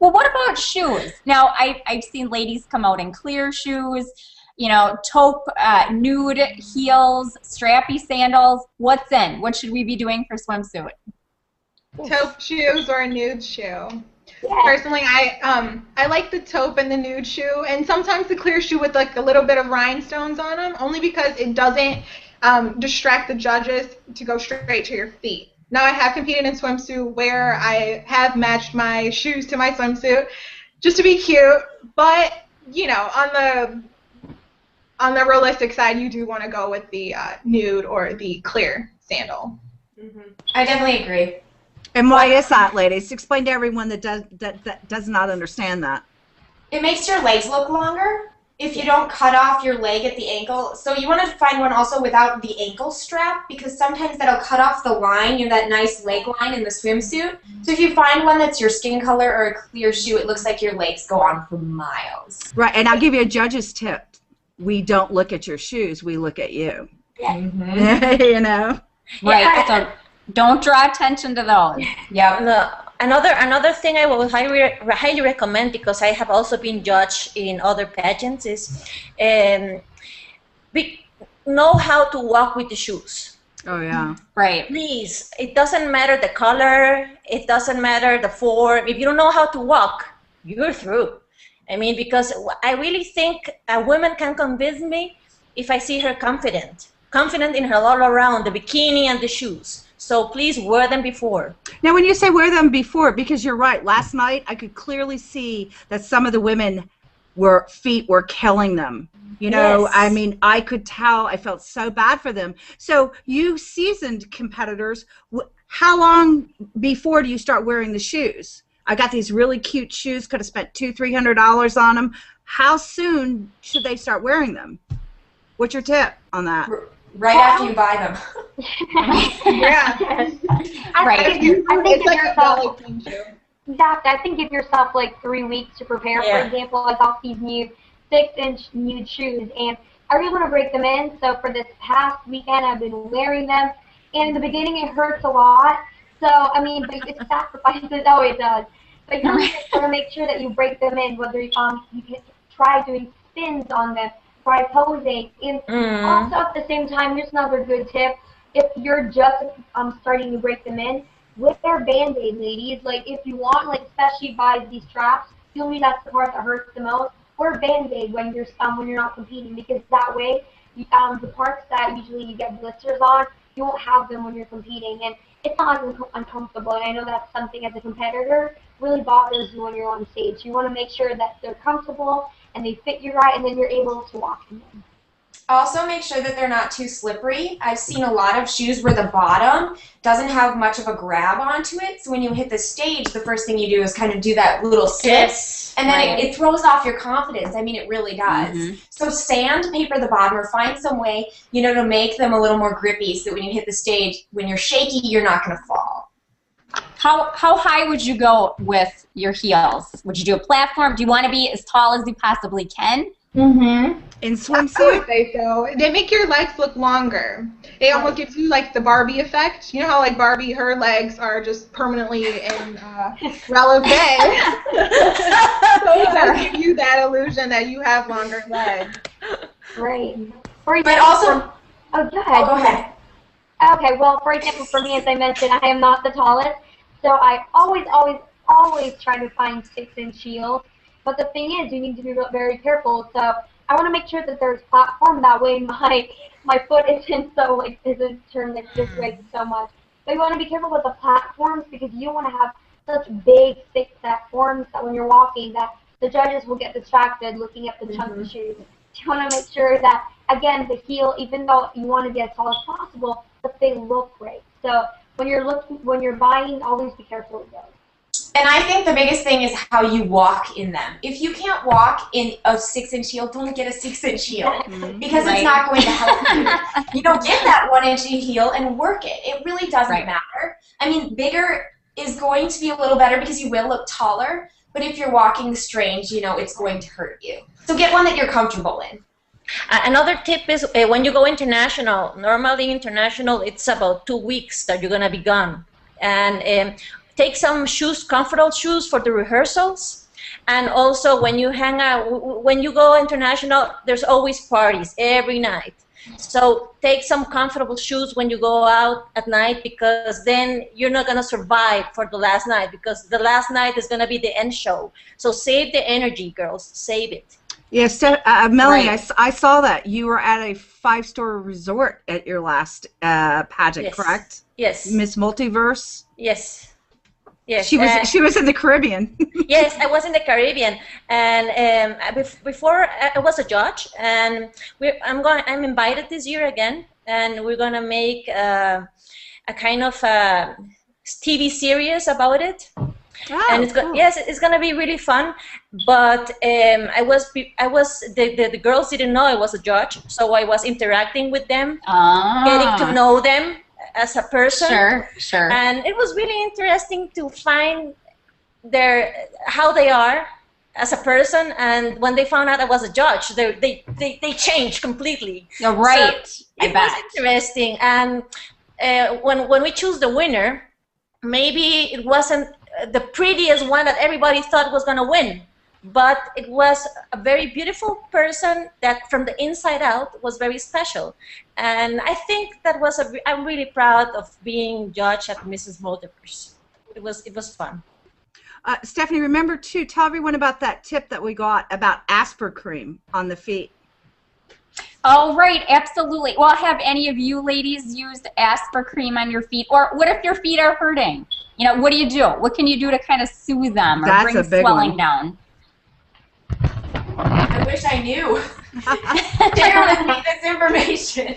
Well, what about shoes? Now, I've seen ladies come out in clear shoes, you know, taupe, nude heels, strappy sandals. What's in? What should we be doing for swimsuit? Taupe shoes or a nude shoe. Yes. Personally, I like the taupe and the nude shoe, and sometimes the clear shoe with like a little bit of rhinestones on them, only because it doesn't distract the judges to go straight to your feet. Now, I have competed in swimsuit where I have matched my shoes to my swimsuit just to be cute, but you know, on the realistic side, you do want to go with the nude or the clear sandal. I definitely agree. And why is that, ladies? Explain to everyone that does not understand that. It makes your legs look longer if you don't cut off your leg at the ankle. So you want to find one also without the ankle strap, because sometimes that'll cut off the line, you know, that nice leg line in the swimsuit. So if you find one that's your skin color or a clear shoe, it looks like your legs go on for miles. Right, and I'll give you a judge's tip. We don't look at your shoes, we look at you. Yeah. You know? Right, Yeah. so don't draw attention to those. Yeah. Another thing I would highly recommend, because I have also been judged in other pageants, is know how to walk with the shoes. Oh, yeah. Right. Please, it doesn't matter the color, it doesn't matter the form. If you don't know how to walk, you're through. I mean, because I really think a woman can convince me if I see her confident in her all around, the bikini and the shoes. So please wear them before. Now, when you say wear them before, because you're right, last night I could clearly see that some of the women feet were killing them. You know, Yes. I mean, I could tell. I felt so bad for them. So you seasoned competitors, how long before do you start wearing the shoes? I got these really cute shoes, could have spent $200-300 on them. How soon should they start wearing them? What's your tip on that? Right after you buy them. Yeah. Right. It's like a belly queen shoe. Exactly. I think give yourself like 3 weeks to prepare. Yeah. For example, I got these new 6-inch nude shoes, and I really want to break them in. So for this past weekend, I've been wearing them, and in the beginning, it hurts a lot. So I mean, but it's sacrifices. It always does. But you really want to make sure that you break them in. Whether you can try doing spins on them, try posing, and also at the same time, here's another good tip. If you're just starting to break them in, wear Band-Aid, ladies. Like, if you want, like, especially by these straps, you'll need that's the part that hurts the most. Wear Band-Aid when you're not competing, because that way, the parts that usually you get blisters on, you won't have them when you're competing, and it's not as uncomfortable. And I know that's something as a competitor really bothers you when you're on stage. You want to make sure that they're comfortable and they fit you right, and then you're able to walk in them. Also, make sure that they're not too slippery. I've seen a lot of shoes where the bottom doesn't have much of a grab onto it, so when you hit the stage, the first thing you do is kind of do that little sit, and then it throws off your confidence. I mean, it really does. So sandpaper the bottom, or find some way, you know, to make them a little more grippy, so that when you hit the stage, when you're shaky, you're not going to fall. How high would you go with your heels? Would you do a platform? Do you want to be as tall as you possibly can? In swimsuit? I would say so. They make your legs look longer. It almost gives you like the Barbie effect. You know how like Barbie, her legs are just permanently in releve. So it does give you that illusion that you have longer legs. Right. For But example, also, oh, go ahead. go ahead. Okay, well, for example, for me, as I mentioned, I am not the tallest, so I always try to find 6-inch heels. But the thing is, you need to be very careful. So I want to make sure that there's platform. That way, my foot isn't turned like this way so much. But you want to be careful with the platforms, because you don't want to have such big, thick platforms that when you're walking, that the judges will get distracted looking at the chunks of shoes. You want to make sure that, again, the heel, even though you want to be as tall as possible, that they look great. So when you're buying, always be careful with those. And I think the biggest thing is how you walk in them. If you can't walk in a 6-inch heel, don't get a 6-inch heel, because it's not going to help you. You know, get that 1-inch heel and work it. It really doesn't matter. I mean, bigger is going to be a little better because you will look taller, but if you're walking strange, you know, it's going to hurt you. So get one that you're comfortable in. Another tip is when you go international, normally international, it's about 2 weeks that you're going to be gone. And take some shoes, comfortable shoes for the rehearsals. And also when you hang out, when you go international, there's always parties every night. So take some comfortable shoes when you go out at night, because then you're not going to survive for the last night, because the last night is going to be the end show. So save the energy, girls. Save it. Yes, Melanie, Right. I saw that you were at a 5-star resort at your last pageant, Yes. correct? Yes. Miss Multiverse. Yes. Yes. She was in the Caribbean. Yes, I was in the Caribbean, and before I was a judge, and I'm invited this year again, and we're gonna make a kind of a TV series about it. Oh, And it's cool. yes, it's gonna be really fun. But the girls didn't know I was a judge, so I was interacting with them, getting to know them as a person. Sure, sure. And it was really interesting to find how they are as a person. And when they found out I was a judge, they changed completely. You're right. So I it bet. was interesting. And when we choose the winner, maybe it wasn't the prettiest one that everybody thought was going to win, but it was a very beautiful person that from the inside out was very special. And I think that was I'm really proud of being judge at Mrs. Multiverse. It was fun. Stephanie, remember too, tell everyone about that tip that we got about Asper cream on the feet. Oh, right, absolutely. Well, have any of you ladies used Asper cream on your feet? Or what if your feet are hurting? You know, what do you do? What can you do to kind of soothe them or That's bring a big swelling one. down? I wish I knew. Share with me this information.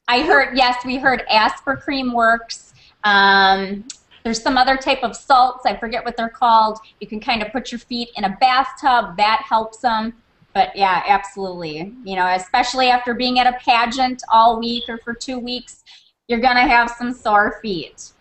I heard, yes, we heard Asper cream works. There's some other type of salts. I forget what they're called. You can kind of put your feet in a bathtub. That helps them. But yeah, absolutely. You know, especially after being at a pageant all week or for 2 weeks, you're going to have some sore feet.